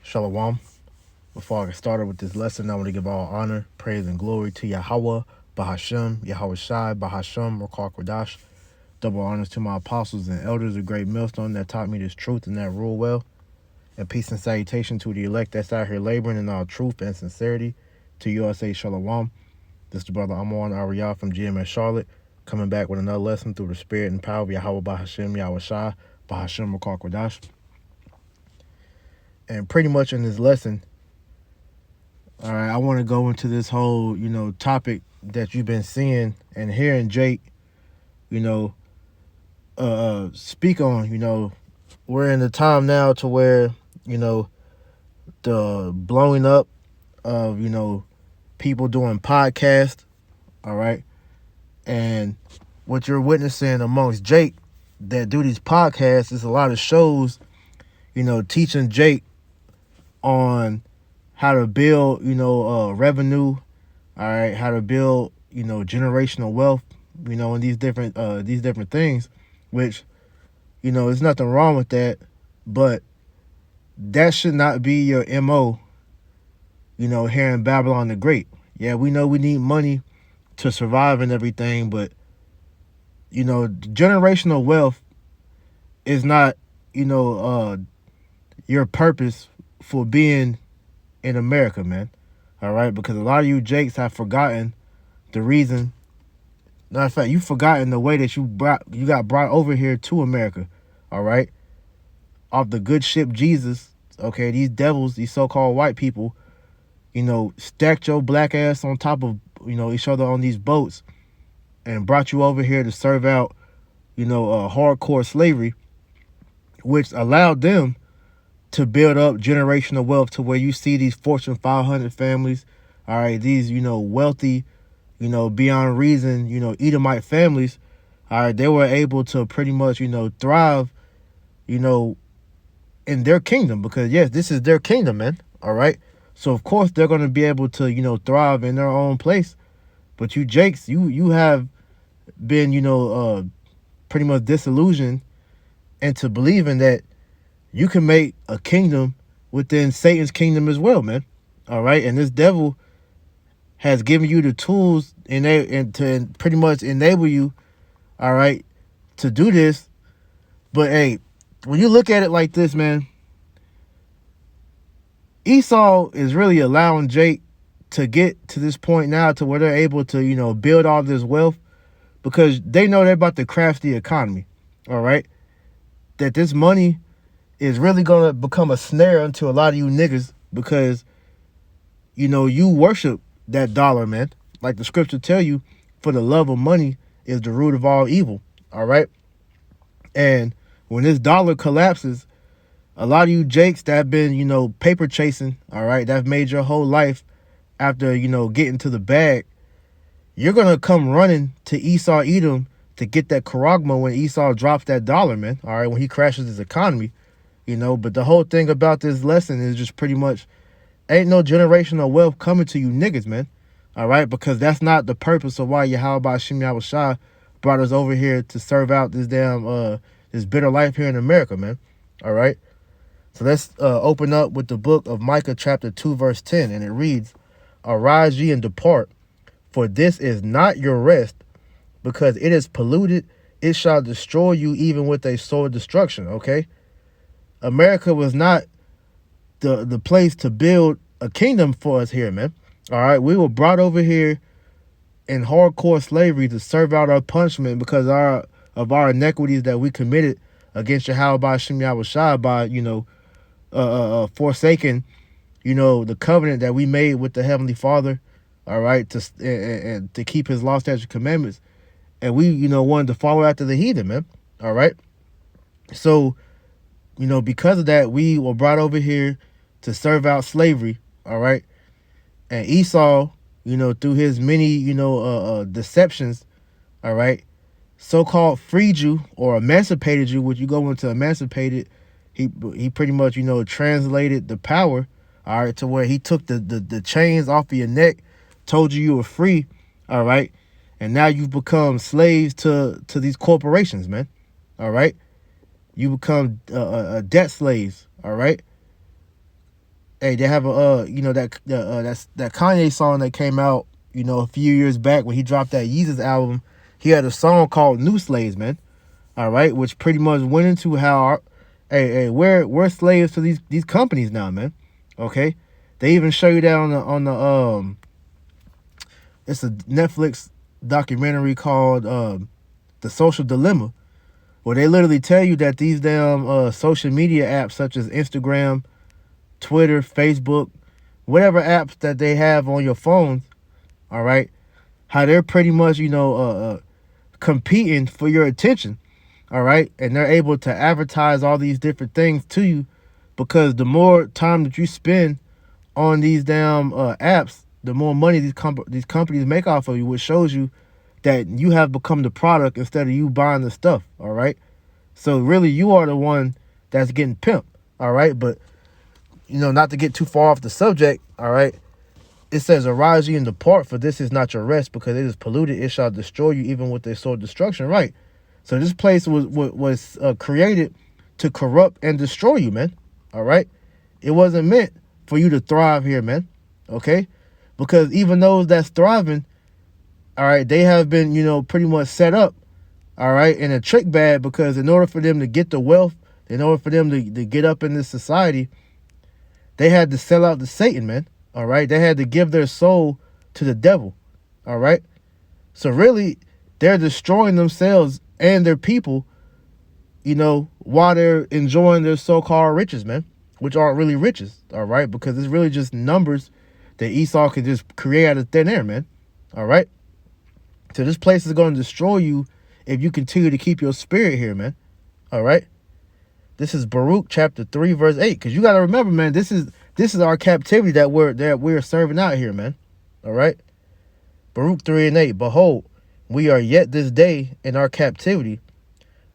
Shalom. Before I get started with this lesson, I want to give all honor, praise, and glory to Yahweh, Bahashem, Yahweh Shai, Bahashem, Rakar Kodash. Double honors to my apostles and elders, a great millstone that taught me this truth and that rule well. And peace and salutation to the elect that's out here laboring in all truth and sincerity. To USA Shalom. This is the brother Amon Ariyah from GMS Charlotte, coming back with another lesson through the spirit and power of Yahweh Bahashem, Yahweh Shai, Bahashem, Rakar Kodash. And pretty much in this lesson, all right, I want to go into this whole, topic that you've been seeing and hearing Jake, speak on. We're in the time now to where, the blowing up of, people doing podcasts, all right? And what you're witnessing amongst Jake that do these podcasts is a lot of shows, teaching Jake on how to build, revenue, all right, how to build, generational wealth, and these different things, which, there's nothing wrong with that, but that should not be your MO, here in Babylon the Great. Yeah, we know we need money to survive and everything, but, generational wealth is not, your purpose for being in America, man. All right, because a lot of you Jakes have forgotten the reason. Matter of fact, you've forgotten the way that you got brought over here to America. All right, off the good ship Jesus. Okay, these devils, these so-called white people, stacked your black ass on top of each other on these boats and brought you over here to serve out hardcore slavery, which allowed them to build up generational wealth to where you see these Fortune 500 families, all right, these, wealthy, beyond reason, Edomite families, all right, they were able to pretty much, thrive, in their kingdom because, yes, this is their kingdom, man, all right? So, of course, they're going to be able to, thrive in their own place. But you Jakes, you have been, pretty much disillusioned into believing that you can make a kingdom within Satan's kingdom as well, man. All right. And this devil has given you the tools and to pretty much enable you, all right, to do this. But hey, when you look at it like this, man, Esau is really allowing Jake to get to this point now to where they're able to, build all this wealth because they know they're about to crash the economy. All right. That this money is really going to become a snare unto a lot of you niggas because, you worship that dollar, man. Like the scripture tell you, for the love of money is the root of all evil, all right? And when this dollar collapses, a lot of you Jakes that have been, paper chasing, all right, that have made your whole life after, getting to the bag, you're going to come running to Esau Edom to get that charagma when Esau drops that dollar, man, all right, when he crashes his economy. But the whole thing about this lesson is just pretty much ain't no generational wealth coming to you niggas, man. All right, because that's not the purpose of why Yahweh Hashem Yahweh Shai brought us over here to serve out this damn this bitter life here in America, man. All right. So let's open up with the book of Micah chapter 2 verse 10, and it reads, "Arise ye and depart, for this is not your rest, because it is polluted, it shall destroy you even with a sword destruction." Okay. America was not the place to build a kingdom for us here, man. All right, we were brought over here in hardcore slavery to serve out our punishment because of our iniquities that we committed against Yahweh Shem Yahweh Shai by forsaking the covenant that we made with the Heavenly Father. All right, and to keep His law, statutes, commandments, and we wanted to follow after the heathen, man. All right, so. Because of that, we were brought over here to serve out slavery, all right? And Esau, through his many, deceptions, all right, so-called freed you or emancipated you, which you go into emancipated, he pretty much, translated the power, all right, to where he took the chains off of your neck, told you were free, all right? And now you've become slaves to these corporations, man, all right? You become debt slaves, all right? Hey, they have a that Kanye song that came out, a few years back when he dropped that Yeezus album. He had a song called New Slaves, man. All right, which pretty much went into how we're slaves to these companies now, man. Okay? They even show you that on the it's a Netflix documentary called The Social Dilemma, where they literally tell you that these damn social media apps such as Instagram, Twitter, Facebook, whatever apps that they have on your phones, all right, how they're pretty much, competing for your attention, all right, and they're able to advertise all these different things to you because the more time that you spend on these damn apps, the more money these companies make off of you, which shows you that you have become the product instead of you buying the stuff, all right? So really, you are the one that's getting pimped, all right? But, not to get too far off the subject, all right? It says, arise ye and depart, for this is not your rest, because it is polluted. It shall destroy you, even with their sword destruction, right? So this place was created to corrupt and destroy you, man, all right? It wasn't meant for you to thrive here, man, okay? Because even those that's thriving, all right, they have been, pretty much set up, all right, in a trick bag, because in order for them to get the wealth, in order for them to get up in this society, they had to sell out to Satan, man, all right? They had to give their soul to the devil, all right? So really, they're destroying themselves and their people, while they're enjoying their so-called riches, man, which aren't really riches, all right? Because it's really just numbers that Esau can just create out of thin air, man, all right? So this place is going to destroy you if you continue to keep your spirit here, man, all right? This is Baruch chapter 3, verse 8, because you got to remember, man, this is our captivity that we're serving out here, man, all right? Baruch 3 and 8, behold, we are yet this day in our captivity,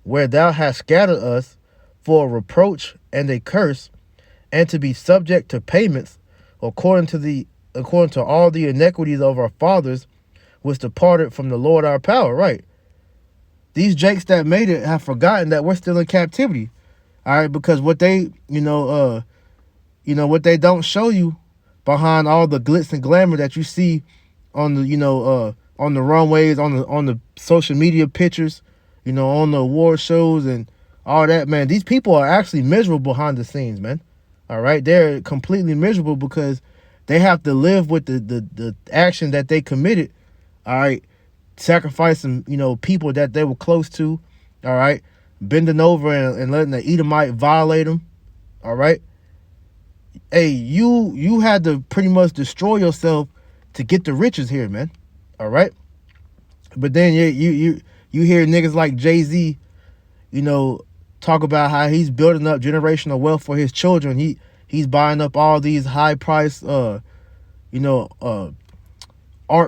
where thou hast scattered us for a reproach and a curse, and to be subject to payments according to all the iniquities of our fathers, which departed from the Lord our power. Right. These jakes that made it have forgotten that we're still in captivity. All right, because what they, what they don't show you behind all the glitz and glamour that you see on the, on the runways, on the social media pictures, on the award shows and all that, man. These people are actually miserable behind the scenes, man. All right, they're completely miserable because they have to live with the action that they committed. All right, sacrificing, people that they were close to. All right, bending over and letting the Edomite violate them. All right. Hey, you had to pretty much destroy yourself to get the riches here, man. All right. But then you hear niggas like Jay-Z, talk about how he's building up generational wealth for his children. He's buying up all these high price art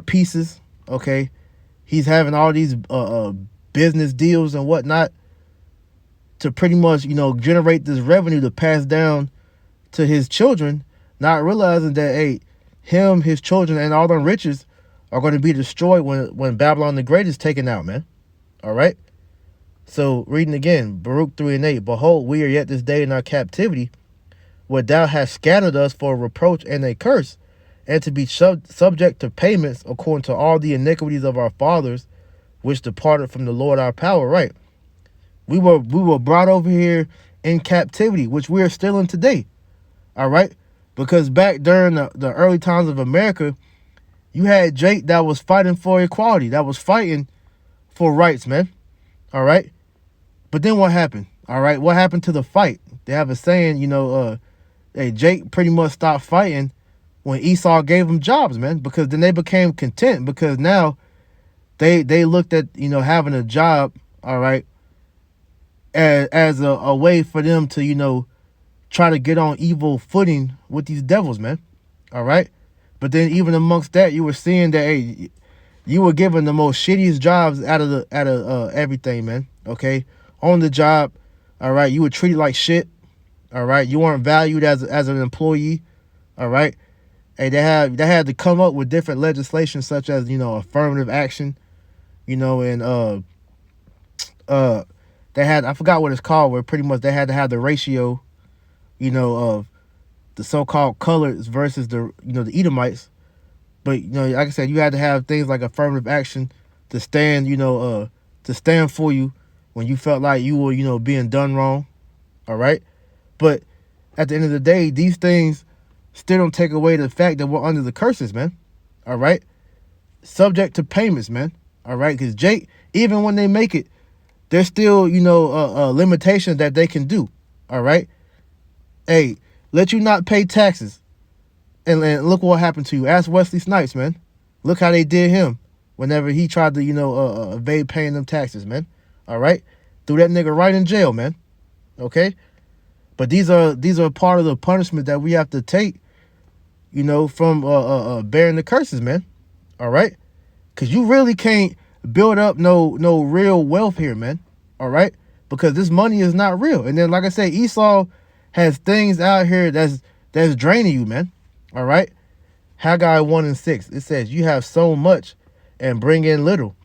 pieces. Okay. He's having all these business deals and whatnot to pretty much, generate this revenue to pass down to his children, not realizing that, hey, him, his children, and all them riches are going to be destroyed when Babylon the Great is taken out, man. All right? So, reading again, Baruch 3 and 8, behold, we are yet this day in our captivity, where thou hast scattered us for a reproach and a curse, and to be subject to payments according to all the iniquities of our fathers, which departed from the Lord our power. Right? We were brought over here in captivity, which we are still in today. All right? Because back during the early times of America, you had Jake that was fighting for equality, that was fighting for rights, man. All right? But then what happened? All right? What happened to the fight? They have a saying, hey, Jake pretty much stopped fighting when Esau gave him jobs, man, because then they became content because now they looked at, having a job, all right, as a way for them to, try to get on evil footing with these devils, man. All right. But then even amongst that, you were seeing that, hey, you were given the most shittiest jobs out of everything, man. Okay. On the job. All right. You were treated like shit. All right. You weren't valued as an employee. All right. Hey, they had to come up with different legislation such as, affirmative action, and they had, I forgot what it's called, where pretty much they had to have the ratio, of the so-called coloreds versus the Edomites. But like I said, you had to have things like affirmative action to stand, to stand for you when you felt like you were, being done wrong. All right. But at the end of the day, these things still don't take away the fact that we're under the curses, man. All right. Subject to payments, man. All right. Because Jake, even when they make it, there's still, limitations that they can do. All right. Hey, let you not pay taxes. And look what happened to you. Ask Wesley Snipes, man. Look how they did him whenever he tried to, evade paying them taxes, man. All right. Threw that nigga right in jail, man. Okay. But these are part of the punishment that we have to take, from bearing the curses, man. All right. Because you really can't build up no real wealth here, man. All right. Because this money is not real. And then, like I said, Esau has things out here that's draining you, man. All right. Haggai 1:6. It says, you have so much and bring in little.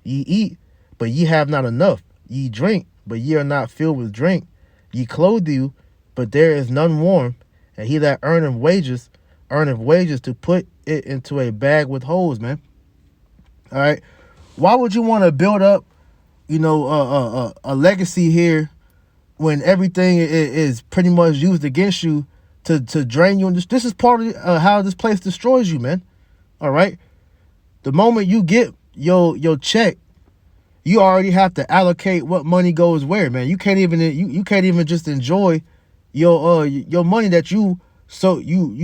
Ye eat, but ye have not enough. Ye drink, but ye are not filled with drink. Ye clothe you, but there is none warm. And he that earneth wages to put it into a bag with holes, man. All right. Why would you want to build up, a legacy here when everything is pretty much used against you to drain you? And this is part of how this place destroys you, man. All right. The moment you get your check, you already have to allocate what money goes where, man. You can't even just enjoy your money that you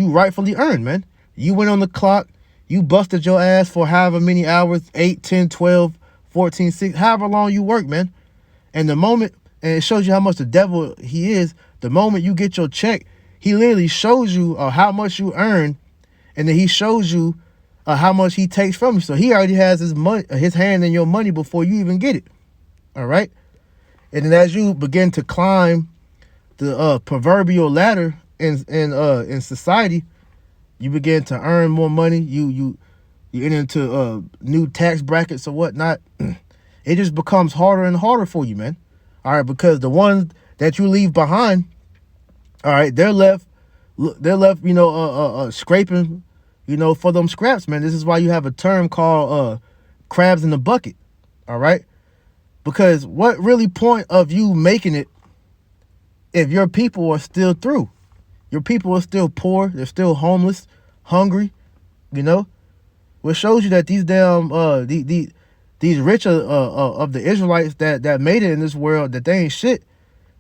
rightfully earned, man. You went on the clock, you busted your ass for however many hours, 8, 10, 12, 14, 6, however long you work, man. And it shows you how much the devil he is. The moment you get your check, he literally shows you how much you earn, and then he shows you how much he takes from you. So he already has his hand in your money before you even get it. All right. And then as you begin to climb the proverbial ladder in society, you begin to earn more money. You enter into new tax brackets or whatnot. It just becomes harder and harder for you, man. All right, because the ones that you leave behind, all right, they're left, scraping, for them scraps, man. This is why you have a term called crabs in the bucket. All right, because what really point of you making it if your people are still through? Your people are still poor. They're still homeless, hungry. Which shows you that these damn these rich of the Israelites that made it in this world, that they ain't shit.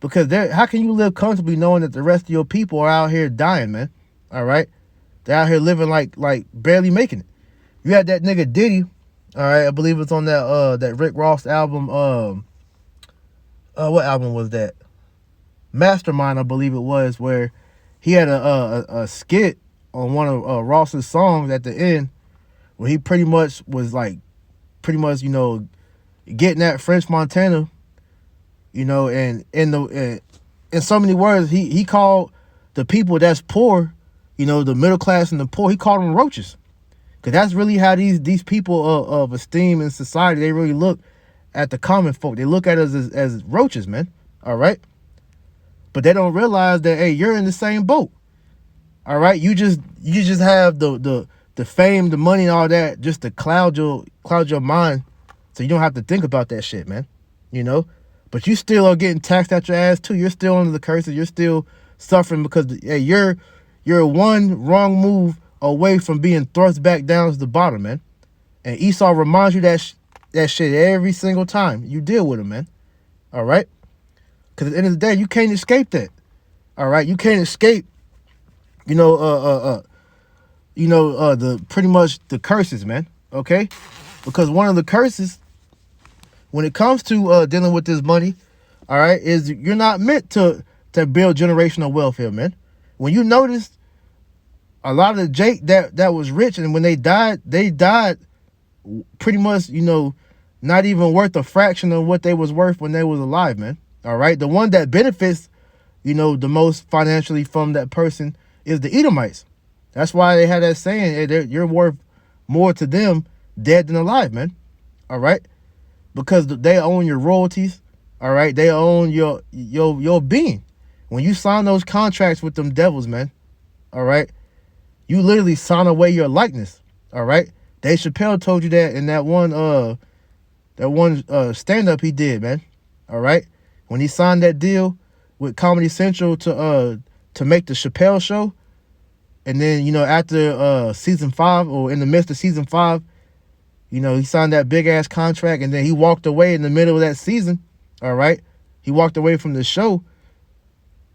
Because how can you live comfortably knowing that the rest of your people are out here dying, man? All right, they're out here living like barely making it. You had that nigga Diddy, all right, I believe it's on that Rick Ross album. What album was that? Mastermind, I believe it was, where he had a skit on one of Ross's songs at the end, where he pretty much was getting at French Montana, and in so many words, he called the people that's poor, the middle class and the poor, he called them roaches. Because that's really how these people of esteem in society, they really look at the common folk. They look at us as roaches, man. All right. But they don't realize that, hey, you're in the same boat. All right. You just have the fame, the money, and all that just to cloud your mind, so you don't have to think about that shit, man. But you still are getting taxed out your ass too. You're still under the curses. You're still suffering because you're one wrong move away from being thrust back down to the bottom, man. And Esau reminds you that shit every single time you deal with him, man. All right. Because at the end of the day, you can't escape that. All right. You can't escape, the pretty much the curses, man. Okay. Because one of the curses, when it comes to dealing with this money, all right, is you're not meant to build generational wealth here, man. When you notice a lot of the Jake that was rich, and when they died pretty much, not even worth a fraction of what they was worth when they was alive, man. All right. The one that benefits, the most financially from that person is the Edomites. That's why they had that saying, hey, you're worth more to them dead than alive, man. All right. Because they own your royalties. All right. They own your being. When you sign those contracts with them devils, man, all right, you literally sign away your likeness, all right? Dave Chappelle told you that in that one stand-up he did, man, all right? When he signed that deal with Comedy Central to make the Chappelle Show, and then, you know, after season 5, or in the midst of season 5, you know, he signed that big-ass contract, and then he walked away in the middle of that season, all right? He walked away from the show.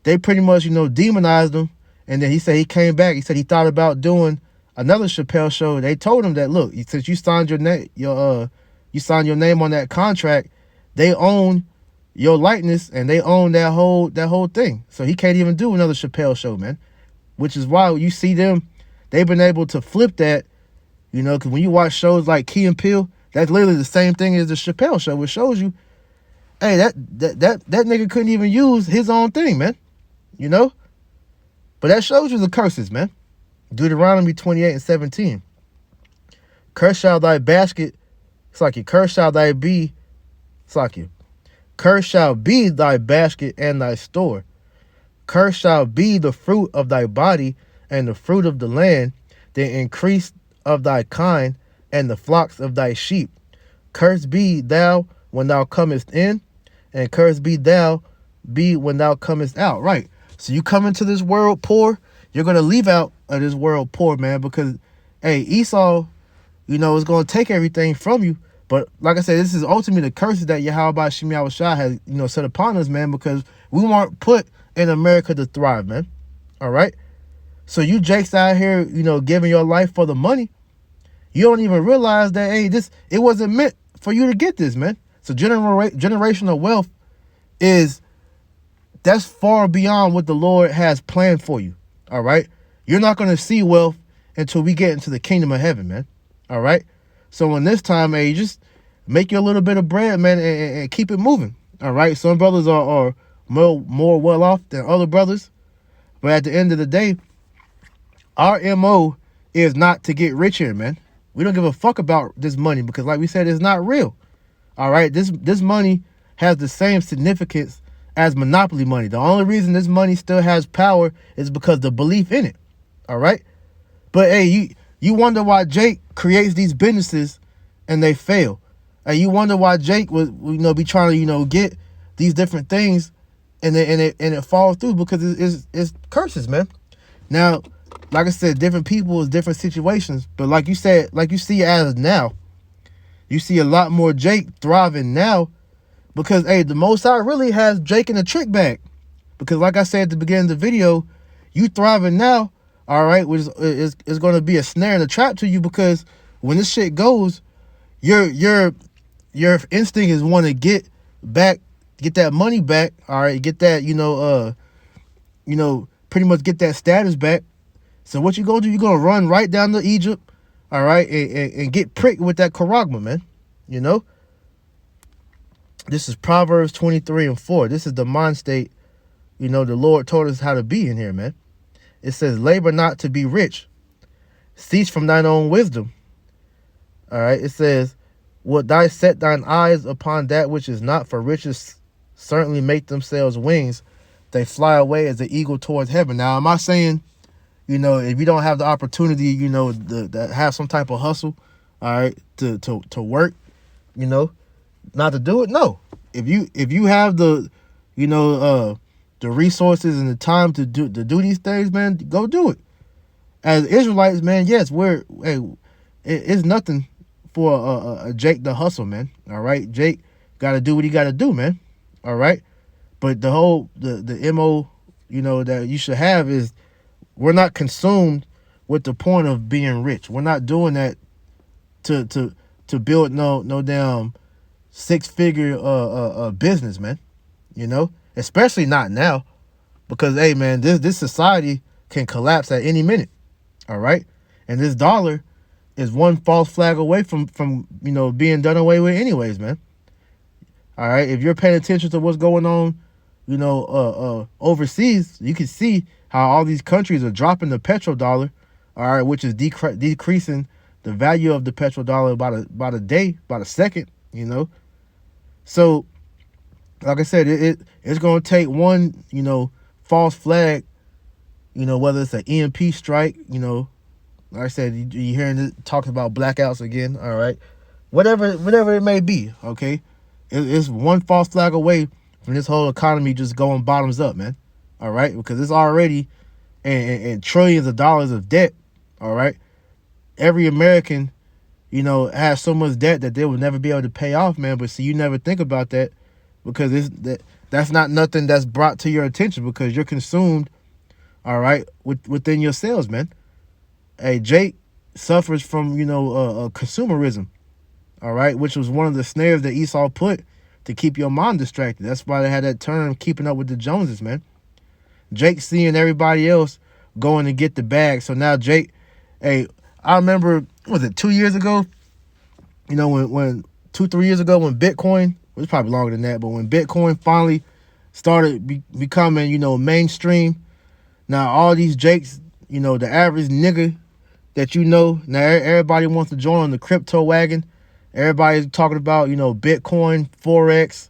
They pretty much, you know, demonized him, and then he said he came back. He said he thought about doing another Chappelle Show. They told him that, look, since you signed your name, you signed your name on that contract, they own your likeness, and they own that whole thing. So he can't even do another Chappelle Show, man. Which is why you see them, they've been able to flip that, you know, because when you watch shows like Key and Peele, that's literally the same thing as the Chappelle Show, which shows you, hey, that nigga couldn't even use his own thing, man. You know? But that shows you the curses, man. Deuteronomy 28:17. Cursed shall thy basket, it's like you, cursed shall thy be, it's like you. Cursed shall be thy basket and thy store. Cursed shall be the fruit of thy body and the fruit of the land, the increase of thy kind and the flocks of thy sheep. Cursed be thou when thou comest in, and cursed be thou when thou comest out. Right. So you come into this world poor, you're going to leave out of this world poor, man, because, hey, Esau, you know, is going to take everything from you. But like I said, this is ultimately the curses that Yahweh Shem Yahushua has, you know, set upon us, man, because we weren't put in America to thrive, man. All right? So you jakes out here, you know, giving your life for the money. You don't even realize that, hey, it wasn't meant for you to get this, man. So generational wealth that's far beyond what the Lord has planned for you. All right? You're not going to see wealth until we get into the kingdom of heaven, man. All right? So in this time, hey, you just make your little bit of bread, man, and keep it moving. All right? Some brothers are more well off than other brothers. But at the end of the day, our MO is not to get rich here, man. We don't give a fuck about this money because, like we said, it's not real. All right? This money has the same significance as monopoly money. The only reason this money still has power is because the belief in it. All right? But, hey, you wonder why Jake creates these businesses and they fail. And you wonder why Jake would, you know, be trying to, you know, get these different things and it falls through because it's curses, man. Now, like I said, different people, different situations. But like you said, like you see as now, you see a lot more Jake thriving now because, hey, the Most High really has Jake in a trick bag. Because like I said at the beginning of the video, you thriving now, all right, which is going to be a snare and a trap to you because when this shit goes, your instinct is want to get that money back, all right, get that, pretty much get that status back. So what you gonna do? You're gonna run right down to Egypt, all right, and get pricked with that charagma, man. You know? This is Proverbs 23:4. This is the mind state, you know, the Lord told us how to be in here, man. It says, labor not to be rich. Cease from thine own wisdom. All right, it says, wilt thou set thine eyes upon that which is not, for riches certainly make themselves wings. They fly away as the eagle towards heaven. Now, am I saying, you know, if you don't have the opportunity, you know, to have some type of hustle, all right, to work, you know, not to do it? No. If you have the, you know, the resources and the time to do these things, man, go do it. As Israelites, man, yes, it's nothing for a Jake to hustle, man. All right, Jake got to do what he got to do, man. All right, but the whole the MO, you know, that you should have is we're not consumed with the point of being rich. We're not doing that to build no damn 6-figure business, man. You know, especially not now, because hey, man, this society can collapse at any minute. All right, and this dollar is one false flag away from you know being done away with, anyways, man. All right, if you're paying attention to what's going on, you know, overseas, you can see how all these countries are dropping the petrodollar, all right, which is decreasing the value of the petrodollar about a day, about a second, you know. So, like I said, it's going to take one, you know, false flag You know, whether it's an EMP strike, you know, like I said, you hearing it talking about blackouts again, all right? Whatever it may be, okay? It's one false flag away from this whole economy just going bottoms up, man. All right? Because it's already in trillions of dollars of debt, all right? Every American, you know, has so much debt that they will never be able to pay off, man. But see, you never think about that because that's not nothing that's brought to your attention because you're consumed, all right, within yourselves, man. Hey, Jake suffers from, you know, consumerism, all right, which was one of the snares that Esau put to keep your mind distracted. That's why they had that term, keeping up with the Joneses, man. Jake seeing everybody else going to get the bag. So now Jake, hey, I remember, was it 2 years ago? You know, when 2-3 years ago when Bitcoin, it was probably longer than that, but when Bitcoin finally started becoming, you know, mainstream, now all these Jakes, you know, the average nigga that you know, now everybody wants to join on the crypto wagon. Everybody's talking about, you know, Bitcoin, Forex,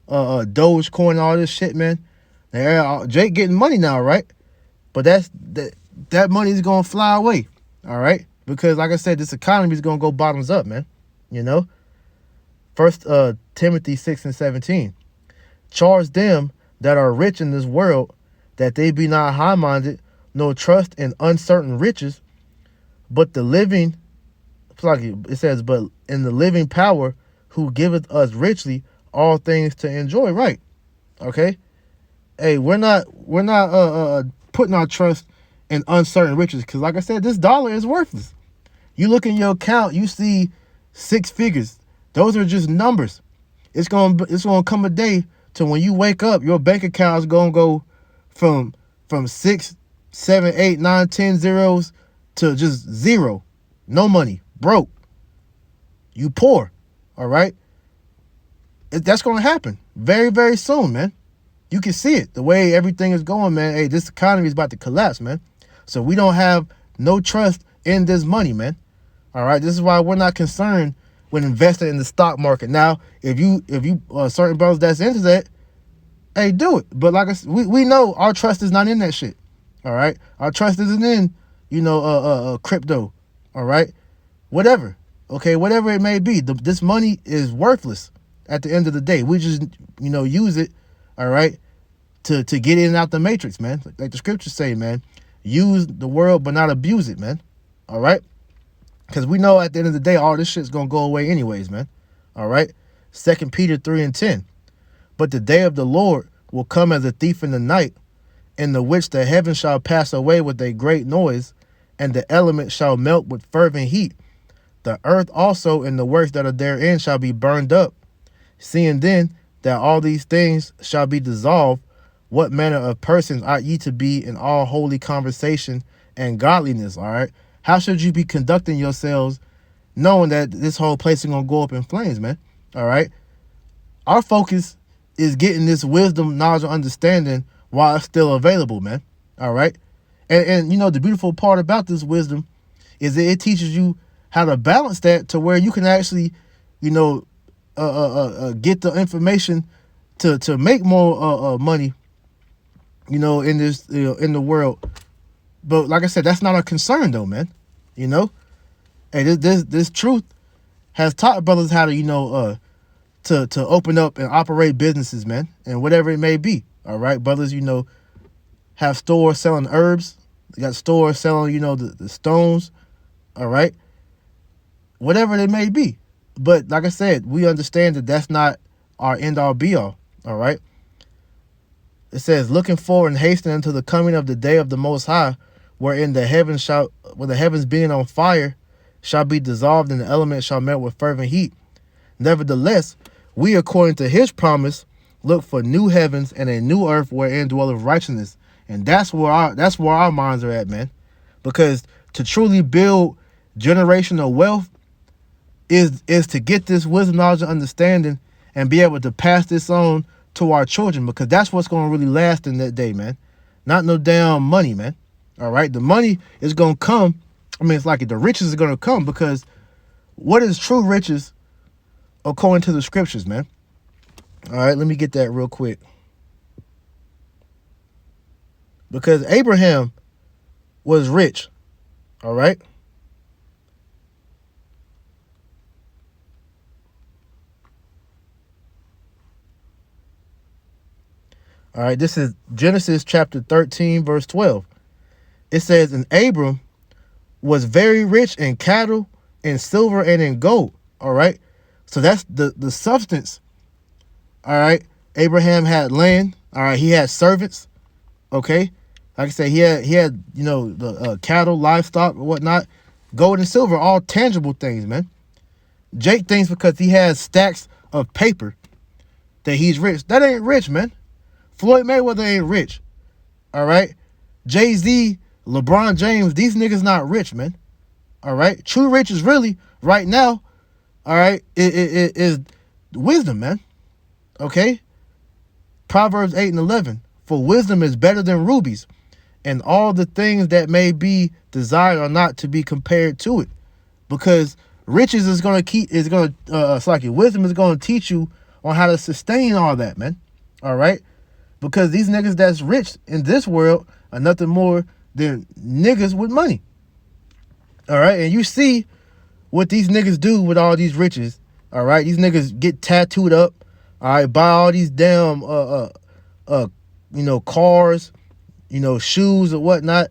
Dogecoin, all this shit, man. Now, Jake getting money now, right? But that money is gonna fly away, all right? Because like I said, this economy is gonna go bottoms up, man. You know. First Timothy 6:17. Charge them that are rich in this world, that they be not high-minded, nor trust in uncertain riches, but the living, like it says, but in the living power who giveth us richly all things to enjoy. Right. Okay. Hey, we're not putting our trust in uncertain riches because, like I said, this dollar is worthless. You look in your account, you see 6 figures. Those are just numbers. It's gonna come a day to when you wake up, your bank account is gonna go from 6, 7, 8, 9, 10 zeros to just zero. No money. Broke. You poor. All right? That's going to happen very, very soon, man. You can see it. The way everything is going, man. Hey, this economy is about to collapse, man. So we don't have no trust in this money, man. All right? This is why we're not concerned with investing in the stock market. Now, if you certain brothers that's into that, hey, do it. But like I said, we know our trust is not in that shit. All right? Our trust isn't in, you know, crypto. All right? Whatever. Okay, whatever it may be. This money is worthless at the end of the day. We just, you know, use it, all right, to get in and out the matrix, man. Like the scriptures say, man. Use the world, but not abuse it, man. All right? Because we know at the end of the day, all this shit's going to go away anyways, man. All right? 2 Peter 3:10. But the day of the Lord will come as a thief in the night, in the which the heavens shall pass away with a great noise, and the elements shall melt with fervent heat. The earth also and the works that are therein shall be burned up. Seeing then that all these things shall be dissolved, what manner of persons ought ye to be in all holy conversation and godliness, all right? How should you be conducting yourselves knowing that this whole place is going to go up in flames, man? All right? Our focus is getting this wisdom, knowledge, and understanding while it's still available, man. All right? And you know, the beautiful part about this wisdom is that it teaches you how to balance that to where you can actually, you know, get the information to make more money, you know, in this, you know, in the world. But like I said, that's not a concern though, man. You know, and this truth has taught brothers how to, you know, to open up and operate businesses, man, and whatever it may be. All right, brothers, you know, have stores selling herbs. They got stores selling, you know, the stones. All right, whatever they may be. But like I said, we understand that that's not our end all be all. All right. It says, looking forward and hastening unto the coming of the day of the Most High, wherein the heavens being on fire shall be dissolved and the elements shall melt with fervent heat. Nevertheless, we, according to his promise, look for new heavens and a new earth wherein dwelleth righteousness. And that's where our minds are at, man. Because to truly build generational wealth is to get this wisdom, knowledge, and understanding and be able to pass this on to our children, because that's what's going to really last in that day, man. Not no damn money, man. All right. The money is going to come. I mean, it's like the riches are going to come, because what is true riches according to the scriptures, man? All right. Let me get that real quick. Because Abraham was rich. All right. All right. This is Genesis chapter 13, verse 12. It says, and Abram was very rich in cattle, in silver, and in gold. All right. So that's the substance. All right. Abraham had land. All right. He had servants. Okay. Like I said, he had the cattle, livestock, or whatnot. Gold and silver, all tangible things, man. Jake thinks because he has stacks of paper that he's rich. That ain't rich, man. Floyd Mayweather ain't rich. All right. Jay-Z, LeBron James, these niggas not rich, man. All right. True rich is really right now. All right. It is wisdom, man. Okay. Proverbs 8 and 11. For wisdom is better than rubies, and all the things that may be desired are not to be compared to it. Because riches is going to wisdom is going to teach you on how to sustain all that, man. All right. Because these niggas that's rich in this world are nothing more than niggas with money. All right. And you see what these niggas do with all these riches. All right. These niggas get tattooed up. All right. Buy all these damn, cars, shoes or whatnot.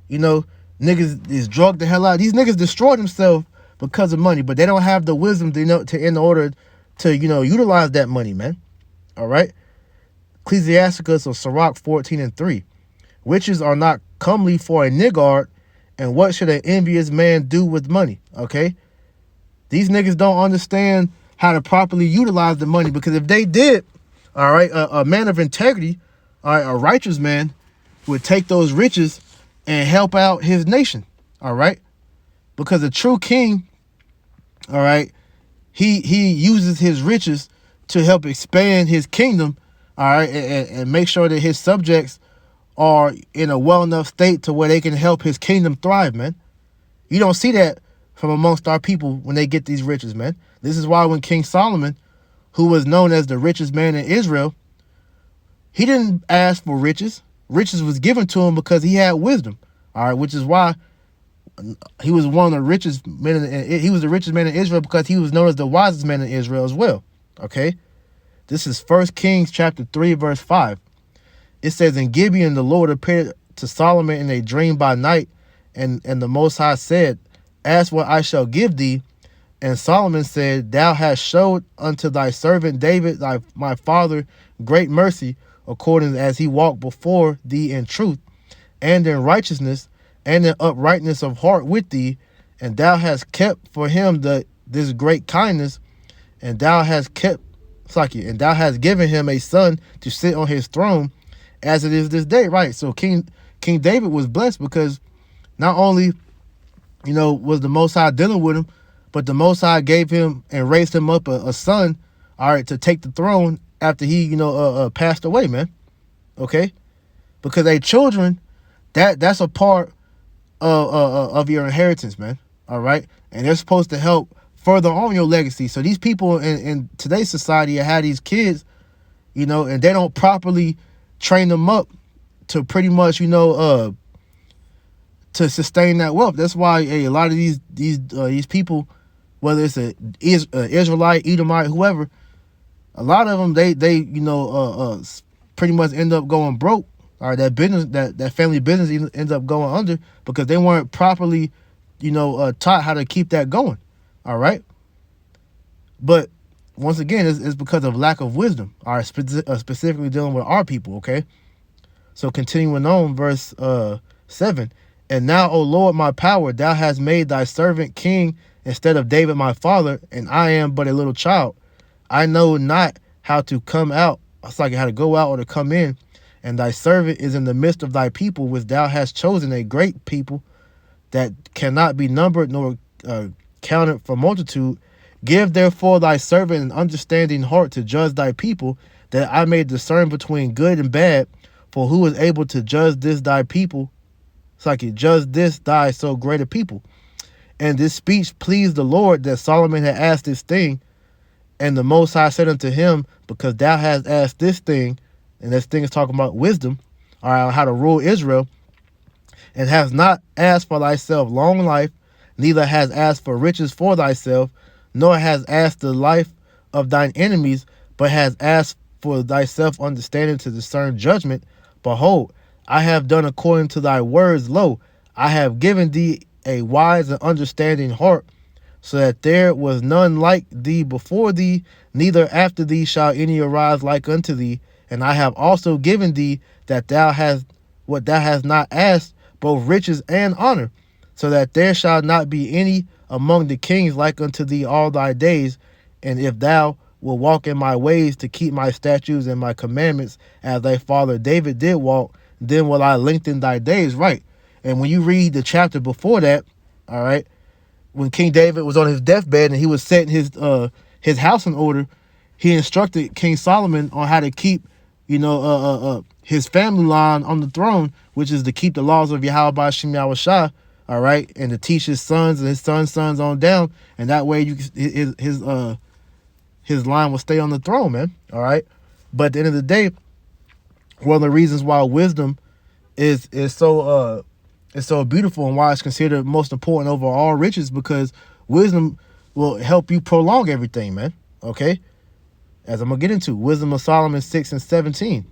Niggas is drugged the hell out. These niggas destroy themselves because of money, but they don't have the wisdom in order to utilize that money, man. All right. Ecclesiasticus or Sirach 14 and 3. Riches are not comely for a niggard, and what should an envious man do with money? Okay. These niggas don't understand how to properly utilize the money, because if they did, all right, a man of integrity, all right, a righteous man would take those riches and help out his nation. All right. Because a true king, all right, he uses his riches to help expand his kingdom, all right, and make sure that his subjects are in a well enough state to where they can help his kingdom thrive, man. You don't see that from amongst our people when they get these riches, man. This is why when King Solomon, who was known as the richest man in Israel, he didn't ask for riches. Riches was given to him because he had wisdom, all right, which is why he was one of the richest men. He was the richest man in Israel because he was known as the wisest man in Israel as well. Okay, this is 1 Kings chapter 3 verse 5. It says, in Gibeon the Lord appeared to Solomon in a dream by night, and the Most High said, ask what I shall give thee. And Solomon said, thou hast showed unto thy servant David my father great mercy, according as he walked before thee in truth and in righteousness and in uprightness of heart with thee, and thou hast kept for him this great kindness, and thou hast given him a son to sit on his throne, as it is this day. Right. So King David was blessed because not only was the Most High dealing with him, but the Most High gave him and raised him up a son, all right, to take the throne after he passed away, man. Okay, because children, that's a part of your inheritance, man. All right, and they're supposed to help further on your legacy. So these people in today's society have these kids, and they don't properly train them up to pretty much to sustain that wealth. That's why a lot of these people, whether it's an Israelite, Edomite, whoever, a lot of them they pretty much end up going broke. All right, that business, that family business ends up going under because they weren't properly, taught how to keep that going. All right, but once again, it's because of lack of wisdom. All right, specifically dealing with our people. Okay, so continuing on, verse 7. And now, O Lord, my power, thou hast made thy servant king instead of David my father, and I am but a little child. I know not how to come out, how to go out or to come in. And thy servant is in the midst of thy people, which thou hast chosen, a great people that cannot be numbered nor counted for multitude. Give therefore thy servant an understanding heart to judge thy people, that I may discern between good and bad. For who is able to judge this thy people? Judge this thy so great a people. And this speech pleased the Lord, that Solomon had asked this thing. And the Most High said unto him, because thou hast asked this thing, and this thing is talking about wisdom, all right, how to rule Israel, and hast not asked for thyself long life, neither hast asked for riches for thyself, nor hast asked the life of thine enemies, but hast asked for thyself understanding to discern judgment. Behold, I have done according to thy words. Lo, I have given thee a wise and understanding heart, so that there was none like thee before thee, neither after thee shall any arise like unto thee. And I have also given thee that thou hast what thou hast not asked, both riches and honor, so that there shall not be any among the kings like unto thee all thy days. And if thou wilt walk in my ways to keep my statutes and my commandments, as thy father David did walk, then will I lengthen thy days. Right. And when you read the chapter before that, all right, when King David was on his deathbed and he was setting his house in order, he instructed King Solomon on how to keep, his family line on the throne, which is to keep the laws of Yahweh Ba'ashem Yahushua, all right, and to teach his sons and his sons' on down, and that way his line will stay on the throne, man. All right, but at the end of the day, one of the reasons why wisdom is so beautiful and why it's considered most important over all riches, because wisdom will help you prolong everything, man. Okay, as I'm gonna get into Wisdom of Solomon 6:17.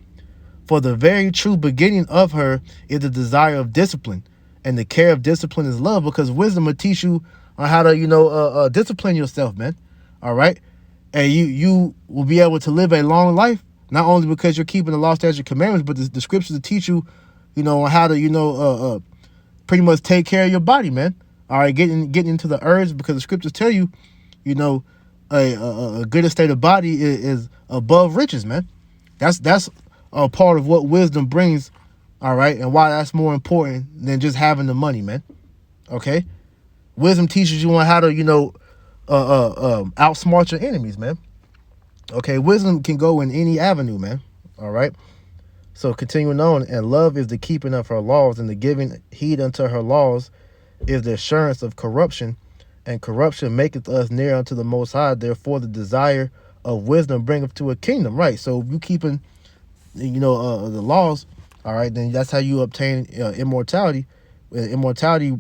For the very true beginning of her is the desire of discipline, and the care of discipline is love, because wisdom will teach you on how to discipline yourself, man. All right, and you will be able to live a long life, not only because you're keeping the law, statutes, and commandments, but the scriptures will teach you, on how to pretty much take care of your body, man. All right, getting into the herbs, because the scriptures tell you, a good estate of body is above riches, man. That's a part of what wisdom brings, all right, and why that's more important than just having the money, man. Okay, wisdom teaches you on how to outsmart your enemies, man. Okay, wisdom can go in any avenue, man. All right. So continuing on, and love is the keeping of her laws, and the giving heed unto her laws is the assurance of corruption, and corruption maketh us near unto the Most High. Therefore, the desire of wisdom bringeth to a kingdom. Right. So if you keeping, the laws, all right, then that's how you obtain immortality. Immortality,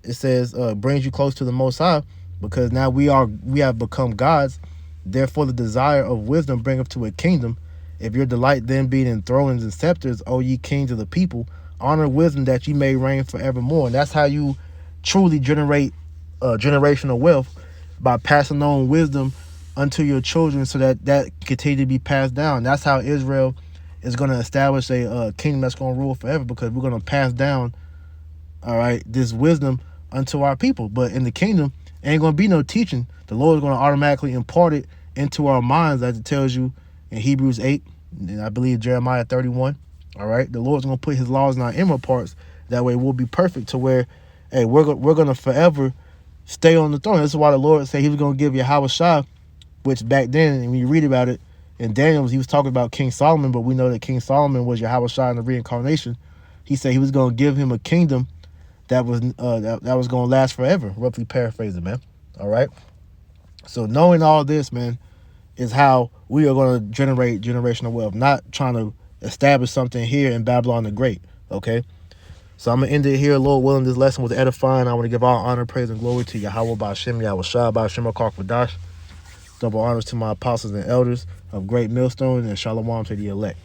it says, brings you close to the Most High, because now we have become gods. Therefore, the desire of wisdom bringeth to a kingdom. If your delight then being in thrones and scepters, O ye kings of the people, honor wisdom that ye may reign forevermore. And that's how you truly generate generational wealth, by passing on wisdom unto your children, so that continue to be passed down. That's how Israel is going to establish a kingdom that's going to rule forever, because we're going to pass down, all right, this wisdom unto our people. But in the kingdom, ain't going to be no teaching. The Lord is going to automatically impart it into our minds, as it tells you in Hebrews 8, and I believe Jeremiah 31. All right, the Lord's going to put his laws in our inward parts. That way we'll be perfect, to where, hey, we're going to forever stay on the throne. This is why the Lord said he was going to give Yahweh Shah, which back then, and when you read about it in Daniel, he was talking about King Solomon, but we know that King Solomon was Yahweh Shah in the reincarnation. He said he was going to give him a kingdom that was that was going to last forever, roughly paraphrasing, man. All right. So knowing all this, man, is how we are going to generate generational wealth, not trying to establish something here in Babylon the Great. Okay. So I'm going to end it here, Lord willing. This lesson was edifying. I want to give all honor, praise, and glory to Yahweh Ba'ashem Yahushua Ba'ashem HaKarkwadash. Double honors to my apostles and elders of Great Millstone, and shalom to the elect.